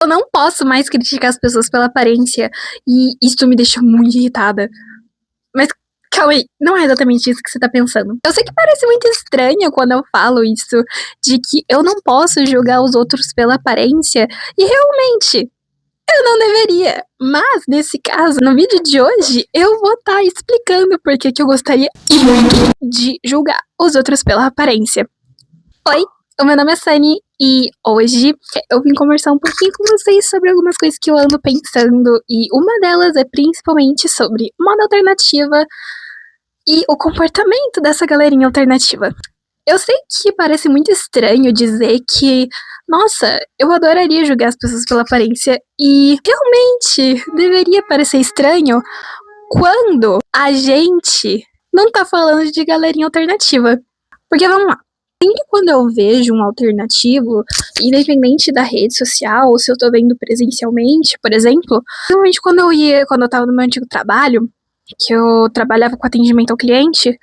Eu não posso mais criticar as pessoas pela aparência, e isso me deixa muito irritada. Mas calma aí, não é exatamente isso que você tá pensando. Eu sei que parece muito estranho quando eu falo isso, de que eu não posso julgar os outros pela aparência, e realmente, eu não deveria. Mas, nesse caso, no vídeo de hoje, eu vou estar explicando por que eu gostaria muito de julgar os outros pela aparência. Oi, o meu nome é Sunny e hoje eu vim conversar um pouquinho com vocês sobre algumas coisas que eu ando pensando, e uma delas é principalmente sobre moda alternativa e o comportamento dessa galerinha alternativa. Eu sei que parece muito estranho dizer que, nossa, eu adoraria julgar as pessoas pela aparência, e realmente deveria parecer estranho quando a gente não tá falando de galerinha alternativa. Porque vamos lá. Sempre quando eu vejo um alternativo, independente da rede social, ou se eu tô vendo presencialmente, por exemplo, normalmente quando eu tava no meu antigo trabalho, que eu trabalhava com atendimento ao cliente,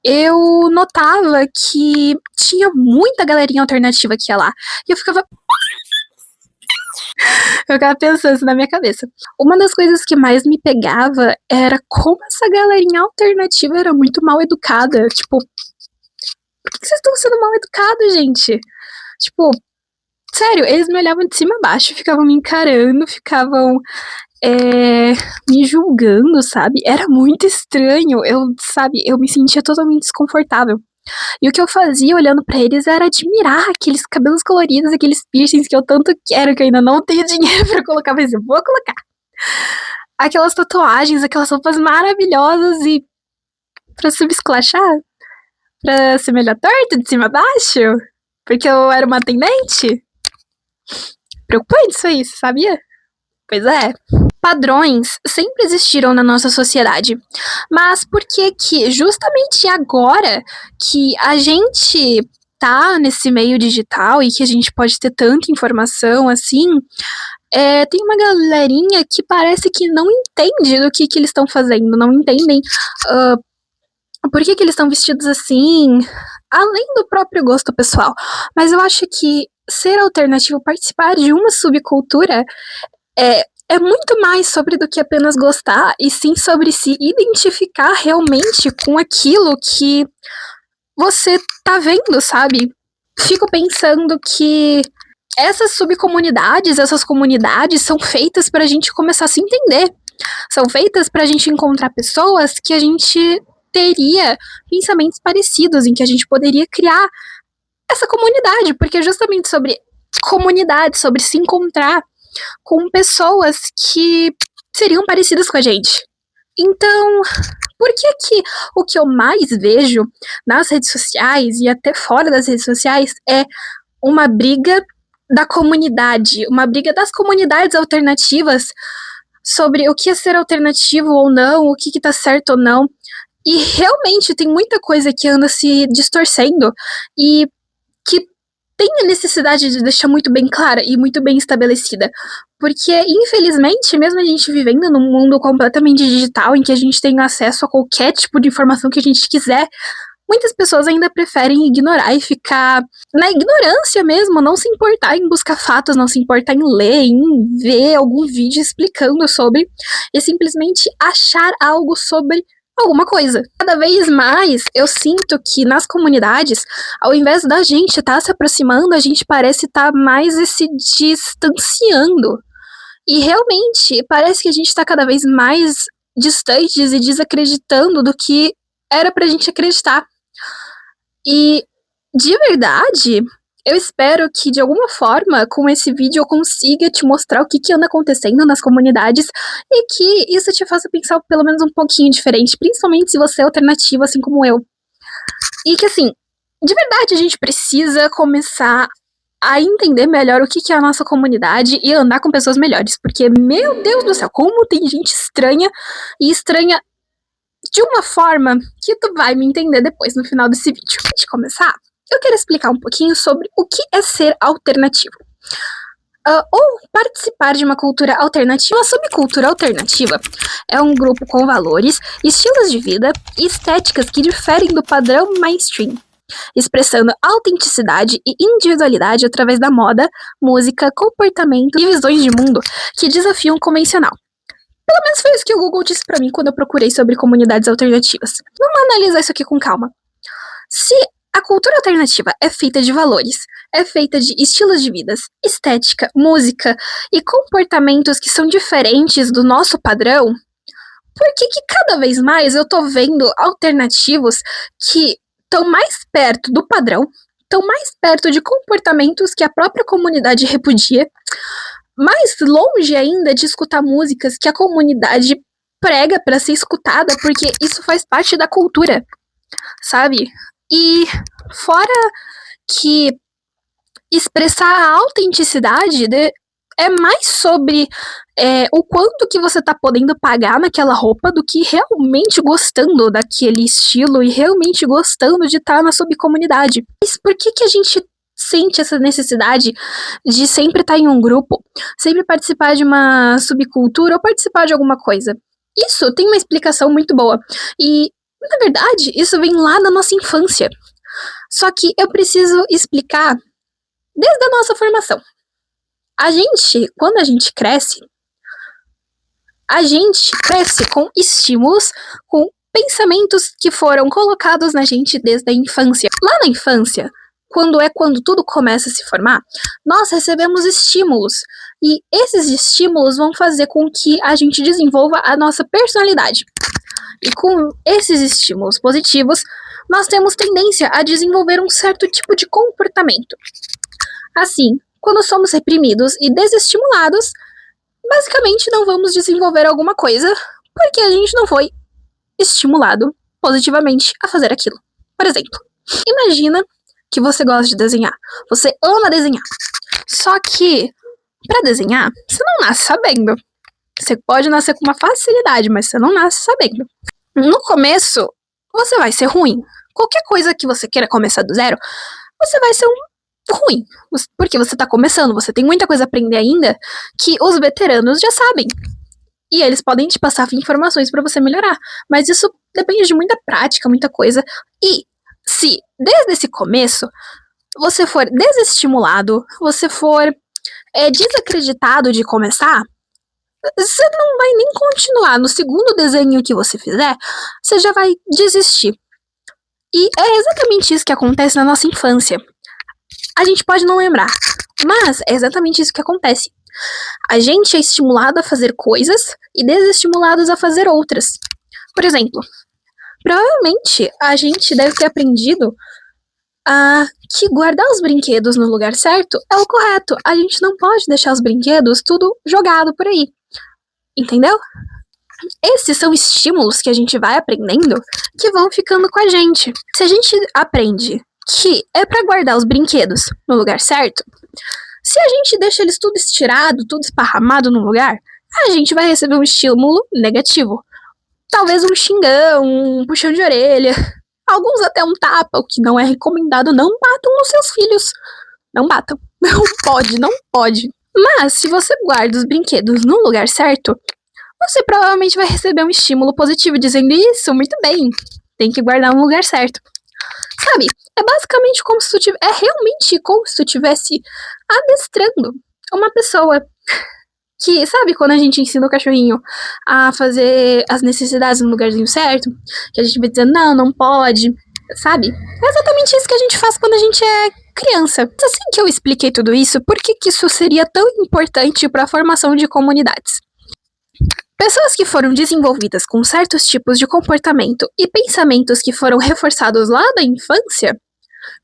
eu notava que tinha muita galerinha alternativa que ia lá. E eu ficava pensando isso na minha cabeça. Uma das coisas que mais me pegava era como essa galerinha alternativa era muito mal educada. Tipo, por que vocês estão sendo mal educados, gente? Tipo, sério, eles me olhavam de cima a baixo, ficavam me encarando, ficavam me julgando, sabe? Era muito estranho. Eu me sentia totalmente desconfortável. E o que eu fazia olhando pra eles era admirar aqueles cabelos coloridos, aqueles piercings que eu tanto quero, que eu ainda não tenho dinheiro pra colocar, mas eu vou colocar. Aquelas tatuagens, aquelas roupas maravilhosas, e pra se me esculachar, pra ser melhor torta de cima a baixo, porque eu era uma atendente. Preocupante isso aí, você sabia? Pois é. Padrões sempre existiram na nossa sociedade, mas por que que justamente agora que a gente tá nesse meio digital e que a gente pode ter tanta informação assim, tem uma galerinha que parece que não entende do que eles estão fazendo, não entendem por que eles estão vestidos assim, além do próprio gosto pessoal. Mas eu acho que ser alternativo, participar de uma subcultura, é muito mais sobre do que apenas gostar, e sim sobre se identificar realmente com aquilo que você tá vendo, sabe? Fico pensando que essas subcomunidades, essas comunidades são feitas pra gente começar a se entender. São feitas pra gente encontrar pessoas que a gente teria pensamentos parecidos, em que a gente poderia criar essa comunidade, porque é justamente sobre comunidade, sobre se encontrar com pessoas que seriam parecidas com a gente. Então, por que que o que eu mais vejo nas redes sociais e até fora das redes sociais é uma briga da comunidade, uma briga das comunidades alternativas sobre o que é ser alternativo ou não, o que tá certo ou não. E realmente tem muita coisa que anda se distorcendo e que tem a necessidade de deixar muito bem clara e muito bem estabelecida. Porque, infelizmente, mesmo a gente vivendo num mundo completamente digital, em que a gente tem acesso a qualquer tipo de informação que a gente quiser, muitas pessoas ainda preferem ignorar e ficar na ignorância mesmo, não se importar em buscar fatos, não se importar em ler, em ver algum vídeo explicando sobre, e simplesmente achar algo sobre alguma coisa. Cada vez mais eu sinto que nas comunidades, ao invés da gente estar se aproximando, a gente parece estar mais se distanciando. E realmente parece que a gente está cada vez mais distantes e desacreditando do que era pra gente acreditar. E, de verdade, eu espero que, de alguma forma, com esse vídeo eu consiga te mostrar o que anda acontecendo nas comunidades, e que isso te faça pensar pelo menos um pouquinho diferente, principalmente se você é alternativo, assim como eu. E que, assim, de verdade a gente precisa começar a entender melhor o que é a nossa comunidade e andar com pessoas melhores, porque, meu Deus do céu, como tem gente estranha, e estranha de uma forma que tu vai me entender depois no final desse vídeo. Antes de começar, eu quero explicar um pouquinho sobre o que é ser alternativo. Ou participar de uma cultura alternativa. Uma subcultura alternativa é um grupo com valores, estilos de vida e estéticas que diferem do padrão mainstream. expressando autenticidade e individualidade através da moda, música, comportamento e visões de mundo que desafiam o convencional. Pelo menos foi isso que o Google disse pra mim quando eu procurei sobre comunidades alternativas. Vamos analisar isso aqui com calma. Se a cultura alternativa é feita de valores, é feita de estilos de vida, estética, música e comportamentos que são diferentes do nosso padrão, por que cada vez mais eu tô vendo alternativos que estão mais perto do padrão, estão mais perto de comportamentos que a própria comunidade repudia, mais longe ainda de escutar músicas que a comunidade prega para ser escutada, porque isso faz parte da cultura, sabe? E fora que expressar a autenticidade é mais sobre o quanto que você tá podendo pagar naquela roupa do que realmente gostando daquele estilo e realmente gostando de estar na subcomunidade. Mas por que a gente sente essa necessidade de sempre estar em um grupo, sempre participar de uma subcultura ou participar de alguma coisa? Isso tem uma explicação muito boa. E, na verdade, isso vem lá da nossa infância. Só que eu preciso explicar desde a nossa formação. Quando a gente cresce com estímulos, com pensamentos que foram colocados na gente desde a infância. Lá na infância, quando tudo começa a se formar, nós recebemos estímulos. E esses estímulos vão fazer com que a gente desenvolva a nossa personalidade. E com esses estímulos positivos, nós temos tendência a desenvolver um certo tipo de comportamento. Assim, quando somos reprimidos e desestimulados, basicamente não vamos desenvolver alguma coisa porque a gente não foi estimulado positivamente a fazer aquilo. Por exemplo, imagina que você gosta de desenhar, você ama desenhar, só que para desenhar, você não nasce sabendo. Você pode nascer com uma facilidade, mas você não nasce sabendo. No começo, você vai ser ruim. Qualquer coisa que você queira começar do zero, você vai ser ruim, porque você tá começando, você tem muita coisa a aprender ainda que os veteranos já sabem. E eles podem te passar informações para você melhorar, mas isso depende de muita prática, muita coisa. E se desde esse começo você for desestimulado, você for desacreditado de começar, você não vai nem continuar. No segundo desenho que você fizer, você já vai desistir. E é exatamente isso que acontece na nossa infância. A gente pode não lembrar, mas é exatamente isso que acontece. A gente é estimulado a fazer coisas e desestimulados a fazer outras. Por exemplo, provavelmente a gente deve ter aprendido que guardar os brinquedos no lugar certo é o correto. A gente não pode deixar os brinquedos tudo jogado por aí. Entendeu? Esses são estímulos que a gente vai aprendendo que vão ficando com a gente. Se a gente aprende que é para guardar os brinquedos no lugar certo, se a gente deixa eles tudo estirado, tudo esparramado no lugar, a gente vai receber um estímulo negativo. Talvez um xingão, um puxão de orelha, alguns até um tapa, o que não é recomendado. Não batam nos seus filhos. Não batam. Não pode. Mas se você guarda os brinquedos no lugar certo, você provavelmente vai receber um estímulo positivo dizendo isso, muito bem, tem que guardar no lugar certo. Sabe, é basicamente como se tu é realmente como se tu estivesse adestrando uma pessoa que, sabe, quando a gente ensina o cachorrinho a fazer as necessidades no lugarzinho certo, que a gente vai dizendo, não pode, sabe? É exatamente isso que a gente faz quando a gente é criança. Assim que eu expliquei tudo isso, por que isso seria tão importante para a formação de comunidades? Pessoas que foram desenvolvidas com certos tipos de comportamento e pensamentos que foram reforçados lá da infância,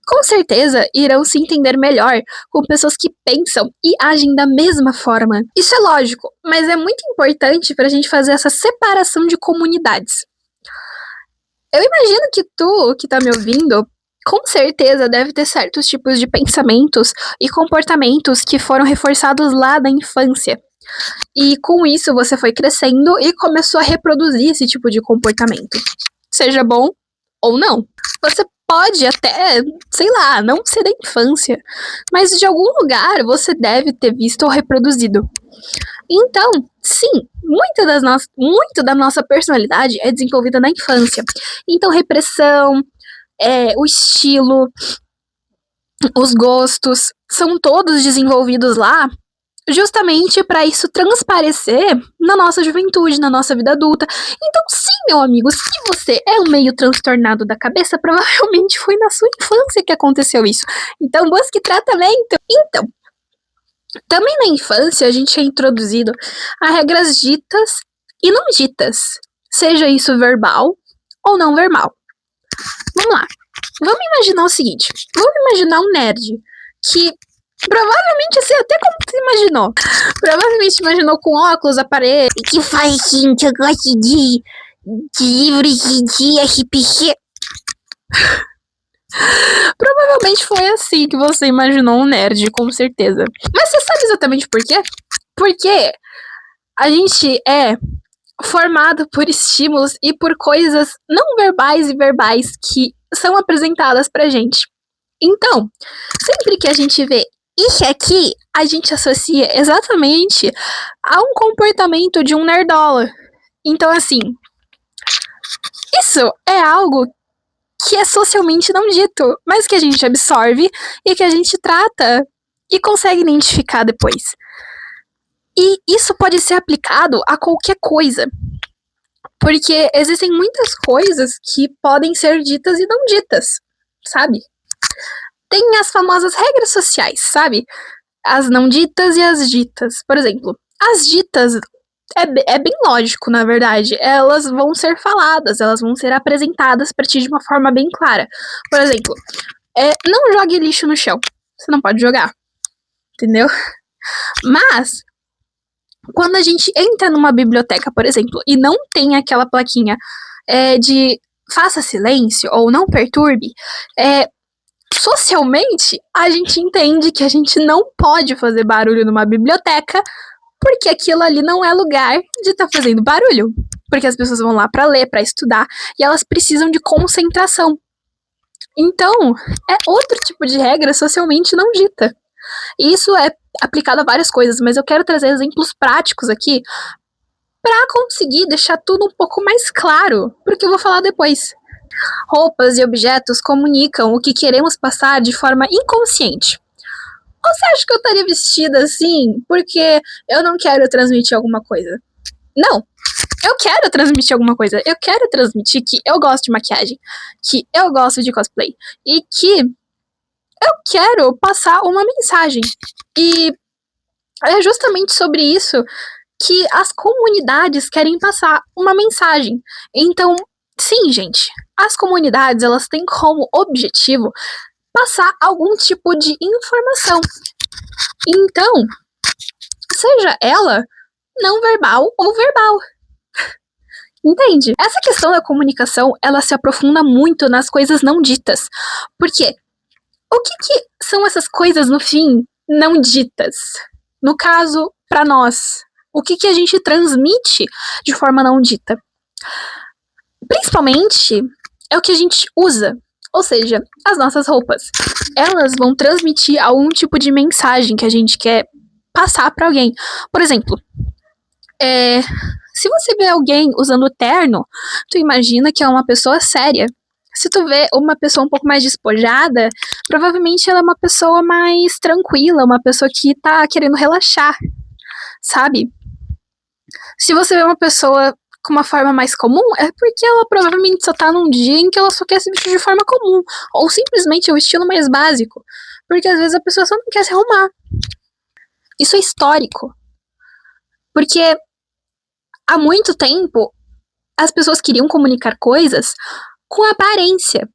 com certeza irão se entender melhor com pessoas que pensam e agem da mesma forma. Isso é lógico, mas é muito importante para a gente fazer essa separação de comunidades. Eu imagino que tu, que tá me ouvindo, com certeza deve ter certos tipos de pensamentos e comportamentos que foram reforçados lá da infância. E com isso você foi crescendo e começou a reproduzir esse tipo de comportamento. Seja bom ou não. Você pode até, sei lá, não ser da infância, mas de algum lugar você deve ter visto ou reproduzido. Então, sim, muito da nossa personalidade é desenvolvida na infância. Então, repressão, o estilo, os gostos, são todos desenvolvidos lá justamente para isso transparecer na nossa juventude, na nossa vida adulta. Então, sim, meu amigo, se você é um meio transtornado da cabeça, provavelmente foi na sua infância que aconteceu isso. Então, busque tratamento. Então, também na infância a gente é introduzido a regras ditas e não ditas, seja isso verbal ou não verbal. Vamos lá. Vamos imaginar o seguinte. Vamos imaginar um nerd que provavelmente, assim, até como você imaginou. Provavelmente imaginou com óculos, aparelho. Que faz gente, eu gosto de livros de RPG. Provavelmente foi assim que você imaginou um nerd, com certeza. Mas você sabe exatamente por quê? Porque a gente é formado por estímulos e por coisas não verbais e verbais que são apresentadas pra gente. Então, sempre que a gente vê isso aqui, a gente associa exatamente a um comportamento de um nerdola. Então, assim, isso é algo que é socialmente não dito, mas que a gente absorve e que a gente trata e consegue identificar depois. E isso pode ser aplicado a qualquer coisa, porque existem muitas coisas que podem ser ditas e não ditas, sabe? Tem as famosas regras sociais, sabe? As não ditas e as ditas. Por exemplo, as ditas é bem lógico, na verdade. Elas vão ser faladas, elas vão ser apresentadas pra ti de uma forma bem clara. Por exemplo, não jogue lixo no chão. Você não pode jogar. Entendeu? Mas, quando a gente entra numa biblioteca, por exemplo, e não tem aquela plaquinha de faça silêncio ou não perturbe, socialmente, a gente entende que a gente não pode fazer barulho numa biblioteca porque aquilo ali não é lugar de estar fazendo barulho. Porque as pessoas vão lá para ler, para estudar, e elas precisam de concentração. Então, é outro tipo de regra socialmente não dita. E isso é aplicado a várias coisas, mas eu quero trazer exemplos práticos aqui para conseguir deixar tudo um pouco mais claro, porque eu vou falar depois. Roupas e objetos comunicam o que queremos passar de forma inconsciente. Ou você acha que eu estaria vestida assim porque eu não quero transmitir alguma coisa? Não, eu quero transmitir alguma coisa. Eu quero transmitir que eu gosto de maquiagem, que eu gosto de cosplay e que eu quero passar uma mensagem. E é justamente sobre isso que as comunidades querem passar uma mensagem. Então, sim, gente, as comunidades elas têm como objetivo passar algum tipo de informação. Então, seja ela não verbal ou verbal. Entende? Essa questão da comunicação, ela se aprofunda muito nas coisas não ditas. Porque o que são essas coisas, no fim, não ditas? No caso, para nós, o que a gente transmite de forma não dita? Principalmente, é o que a gente usa. Ou seja, as nossas roupas. Elas vão transmitir algum tipo de mensagem que a gente quer passar para alguém. Por exemplo, se você vê alguém usando terno, tu imagina que é uma pessoa séria. Se tu vê uma pessoa um pouco mais despojada, provavelmente ela é uma pessoa mais tranquila, uma pessoa que tá querendo relaxar, sabe? Se você vê uma pessoa com uma forma mais comum, é porque ela provavelmente só tá num dia em que ela só quer se vestir de forma comum, ou simplesmente é o estilo mais básico, porque às vezes a pessoa só não quer se arrumar. Isso é histórico, porque há muito tempo as pessoas queriam comunicar coisas com aparência.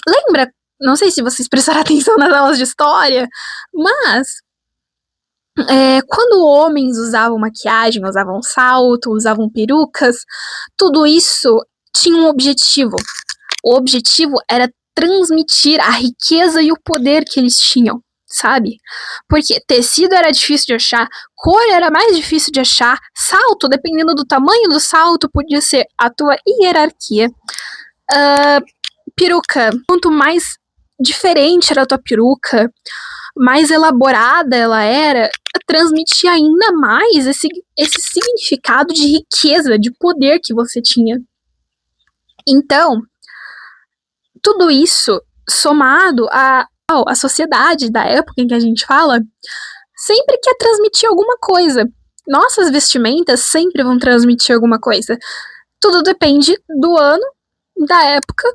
Lembra? Não sei se vocês prestaram atenção nas aulas de história, mas quando homens usavam maquiagem, usavam salto, usavam perucas, tudo isso tinha um objetivo. O objetivo era transmitir a riqueza e o poder que eles tinham, sabe? Porque tecido era difícil de achar, cor era mais difícil de achar, salto, dependendo do tamanho do salto, podia ser a tua hierarquia. Peruca, quanto mais diferente era a tua peruca, mais elaborada ela era, transmitia ainda mais esse significado de riqueza, de poder que você tinha. Então, tudo isso, somado à sociedade da época em que a gente fala, sempre quer transmitir alguma coisa. Nossas vestimentas sempre vão transmitir alguma coisa. Tudo depende do ano, da época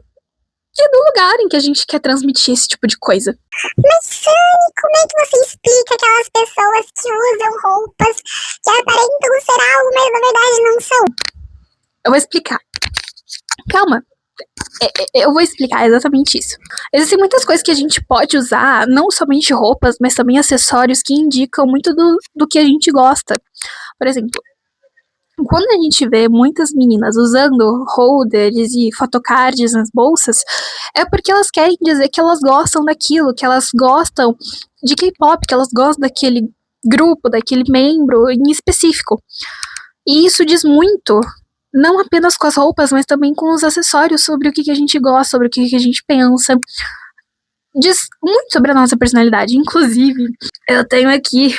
e do lugar em que a gente quer transmitir esse tipo de coisa. Mas, Sunny, como é que você explica aquelas pessoas que usam roupas que aparentam ser algo, mas na verdade não são? Eu vou explicar. Calma. Eu vou explicar exatamente isso. Existem muitas coisas que a gente pode usar, não somente roupas, mas também acessórios que indicam muito do que a gente gosta. Por exemplo, quando a gente vê muitas meninas usando holders e photocards nas bolsas, é porque elas querem dizer que elas gostam daquilo, que elas gostam de K-pop, que elas gostam daquele grupo, daquele membro em específico. E isso diz muito, não apenas com as roupas, mas também com os acessórios, sobre o que a gente gosta, sobre o que a gente pensa. Diz muito sobre a nossa personalidade. Inclusive, eu tenho aqui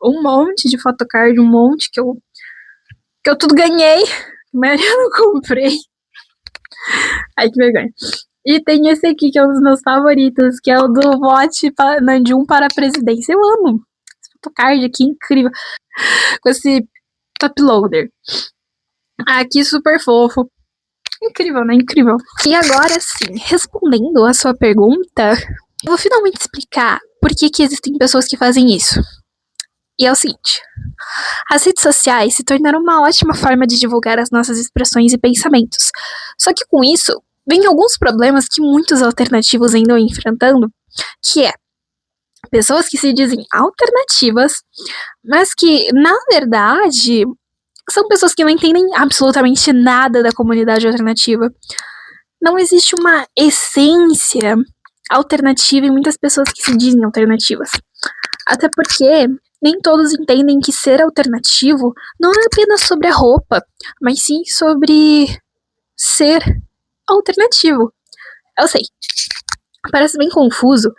um monte de photocard, um monte que eu tudo ganhei, mas eu não comprei. Ai, que vergonha. E tem esse aqui, que é um dos meus favoritos, que é o do vote de um para a presidência. Eu amo esse photocard aqui, incrível. Com esse top loader. Aqui, super fofo. Incrível, né? Incrível. E agora sim, respondendo a sua pergunta, eu vou finalmente explicar por que existem pessoas que fazem isso. E é o seguinte: as redes sociais se tornaram uma ótima forma de divulgar as nossas expressões e pensamentos. Só que com isso, vem alguns problemas que muitos alternativos andam enfrentando, que é pessoas que se dizem alternativas, mas que, na verdade, são pessoas que não entendem absolutamente nada da comunidade alternativa. Não existe uma essência alternativa em muitas pessoas que se dizem alternativas. Até porque nem todos entendem que ser alternativo não é apenas sobre a roupa, mas sim sobre ser alternativo. Eu sei, parece bem confuso,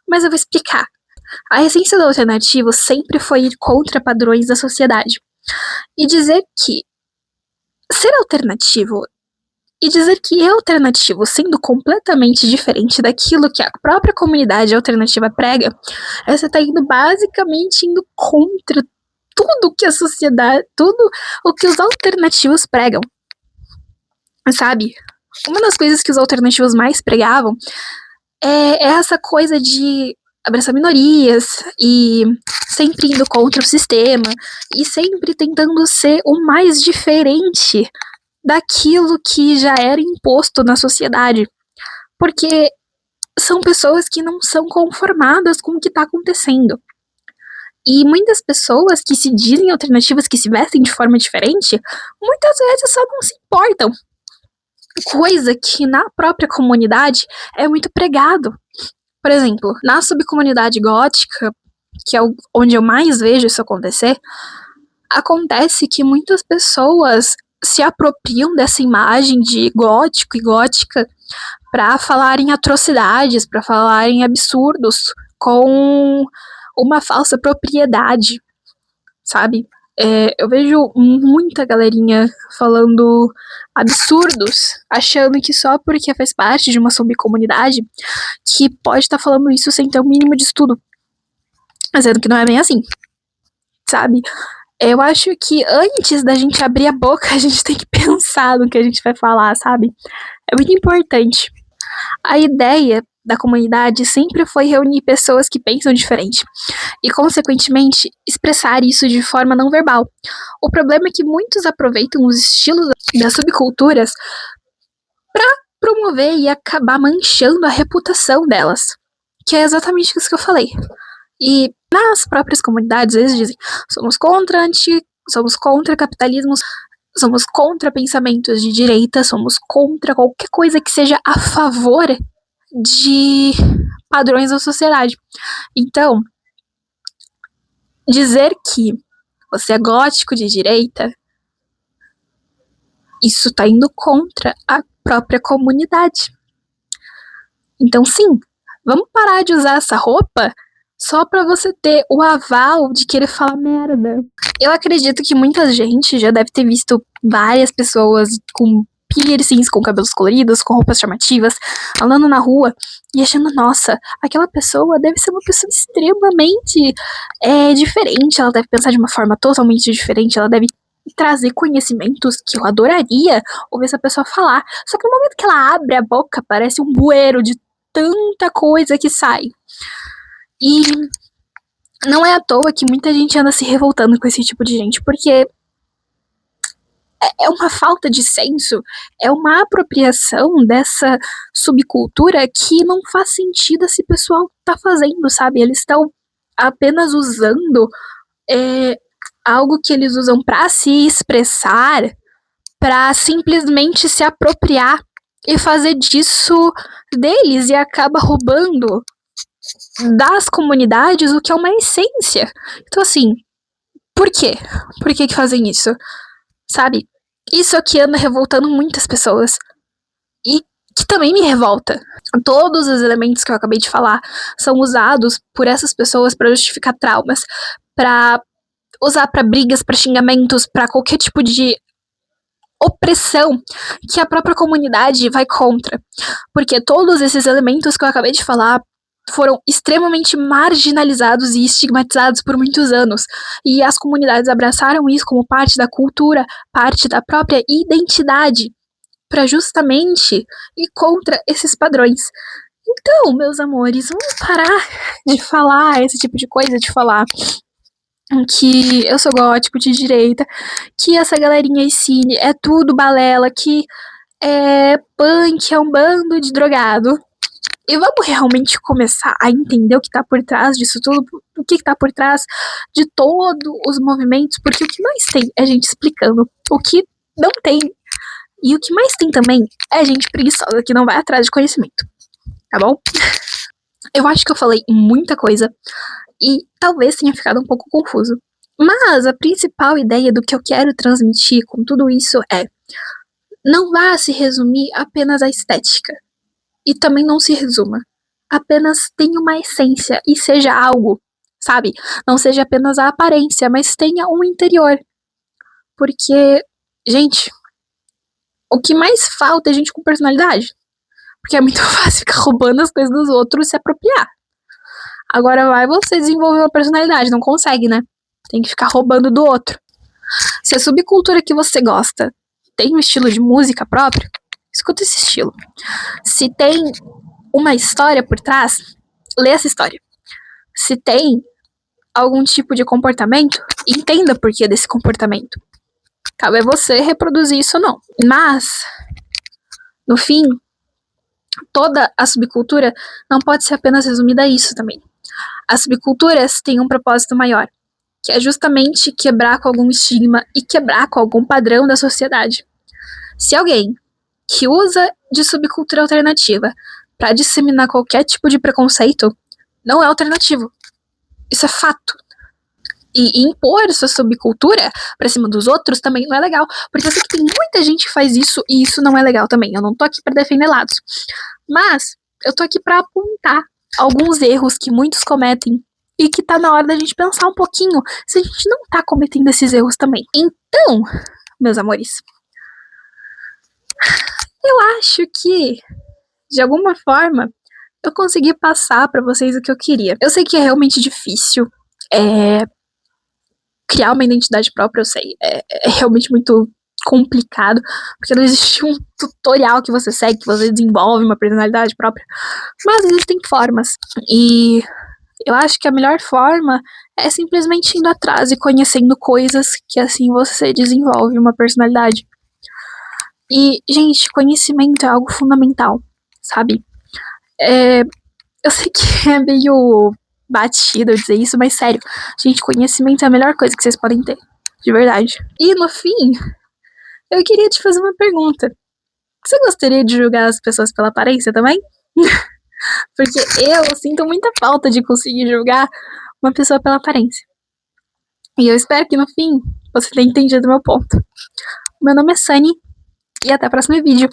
mas eu vou explicar. A essência do alternativo sempre foi ir contra padrões da sociedade. E dizer que ser alternativo e dizer que é alternativo sendo completamente diferente daquilo que a própria comunidade alternativa prega, você tá basicamente indo contra tudo que a sociedade, tudo o que os alternativos pregam, sabe? Uma das coisas que os alternativos mais pregavam é essa coisa de abraçar minorias e sempre indo contra o sistema e sempre tentando ser o mais diferente daquilo que já era imposto na sociedade, porque são pessoas que não são conformadas com o que está acontecendo. E muitas pessoas que se dizem alternativas, que se vestem de forma diferente, muitas vezes só não se importam. Coisa que na própria comunidade é muito pregado. Por exemplo, na subcomunidade gótica, que é onde eu mais vejo isso acontecer, acontece que muitas pessoas se apropriam dessa imagem de gótico e gótica para falarem atrocidades, para falarem absurdos, com uma falsa propriedade, sabe? Eu vejo muita galerinha falando absurdos, achando que só porque faz parte de uma subcomunidade que pode estar falando isso sem ter o mínimo de estudo. Sendo que não é bem assim, sabe? Eu acho que antes da gente abrir a boca, a gente tem que pensar no que a gente vai falar, sabe? É muito importante. A ideia da comunidade sempre foi reunir pessoas que pensam diferente e, consequentemente, expressar isso de forma não verbal. O problema é que muitos aproveitam os estilos das subculturas para promover e acabar manchando a reputação delas, que é exatamente isso que eu falei. E nas próprias comunidades, eles dizem: somos contra capitalismo, somos contra pensamentos de direita, somos contra qualquer coisa que seja a favor de padrões da sociedade. Então, dizer que você é gótico de direita, isso tá indo contra a própria comunidade. Então, sim, vamos parar de usar essa roupa só pra você ter o aval de querer falar merda. Eu acredito que muita gente já deve ter visto várias pessoas com piercings, com cabelos coloridos, com roupas chamativas, andando na rua e achando, nossa, aquela pessoa deve ser uma pessoa extremamente diferente, ela deve pensar de uma forma totalmente diferente, ela deve trazer conhecimentos que eu adoraria ouvir essa pessoa falar. Só que no momento que ela abre a boca, parece um bueiro de tanta coisa que sai. E não é à toa que muita gente anda se revoltando com esse tipo de gente, porque é uma falta de senso, é uma apropriação dessa subcultura que não faz sentido esse pessoal tá fazendo, sabe? Eles estão apenas usando algo que eles usam pra se expressar, pra simplesmente se apropriar e fazer disso deles, e acaba roubando das comunidades o que é uma essência. Então, assim, por quê? Por que fazem isso? Sabe? Isso aqui anda revoltando muitas pessoas. E que também me revolta. Todos os elementos que eu acabei de falar são usados por essas pessoas para justificar traumas, para usar para brigas, para xingamentos, para qualquer tipo de opressão que a própria comunidade vai contra. Porque todos esses elementos que eu acabei de falar foram extremamente marginalizados e estigmatizados por muitos anos. E as comunidades abraçaram isso como parte da cultura, parte da própria identidade, para justamente ir contra esses padrões. Então, meus amores, vamos parar de falar esse tipo de coisa, de falar que eu sou gótico de direita, que essa galerinha aí cine é tudo balela, que punk é um bando de drogado. E vamos realmente começar a entender o que tá por trás disso tudo, o que tá por trás de todos os movimentos, porque o que mais tem é gente explicando, o que não tem, e o que mais tem também é gente preguiçosa que não vai atrás de conhecimento, tá bom? Eu acho que eu falei muita coisa, e talvez tenha ficado um pouco confuso, mas a principal ideia do que eu quero transmitir com tudo isso é: não vá se resumir apenas à estética. E também não se resuma. Apenas tenha uma essência e seja algo, sabe? Não seja apenas a aparência, mas tenha um interior. Porque, gente, o que mais falta é gente com personalidade. Porque é muito fácil ficar roubando as coisas dos outros e se apropriar. Agora vai você desenvolver uma personalidade, não consegue, né? Tem que ficar roubando do outro. Se a subcultura que você gosta tem um estilo de música próprio, escuta esse estilo. Se tem uma história por trás, lê essa história. Se tem algum tipo de comportamento, entenda o porquê desse comportamento. Cabe a você reproduzir isso ou não. Mas, no fim, toda a subcultura não pode ser apenas resumida a isso também. As subculturas têm um propósito maior, que é justamente quebrar com algum estigma e quebrar com algum padrão da sociedade. Se alguém que usa de subcultura alternativa para disseminar qualquer tipo de preconceito, não é alternativo. Isso é fato. E impor sua subcultura pra cima dos outros também não é legal, porque eu sei que tem muita gente que faz isso e isso não é legal também. Eu não tô aqui pra defender lados, mas eu tô aqui pra apontar alguns erros que muitos cometem e que tá na hora da gente pensar um pouquinho se a gente não tá cometendo esses erros também. Então, meus amores, eu acho que, de alguma forma, eu consegui passar pra vocês o que eu queria. Eu sei que é realmente difícil criar uma identidade própria, eu sei. É realmente muito complicado, porque não existe um tutorial que você segue, que você desenvolve uma personalidade própria. Mas existem formas. E eu acho que a melhor forma é simplesmente indo atrás e conhecendo coisas que assim você desenvolve uma personalidade. E, gente, conhecimento é algo fundamental, sabe? Eu sei que é meio batido eu dizer isso, mas sério, gente, conhecimento é a melhor coisa que vocês podem ter, de verdade. E no fim, eu queria te fazer uma pergunta. Você gostaria de julgar as pessoas pela aparência também? Porque eu sinto muita falta de conseguir julgar uma pessoa pela aparência. E eu espero que no fim você tenha entendido o meu ponto. Meu nome é Sunny e até o próximo vídeo.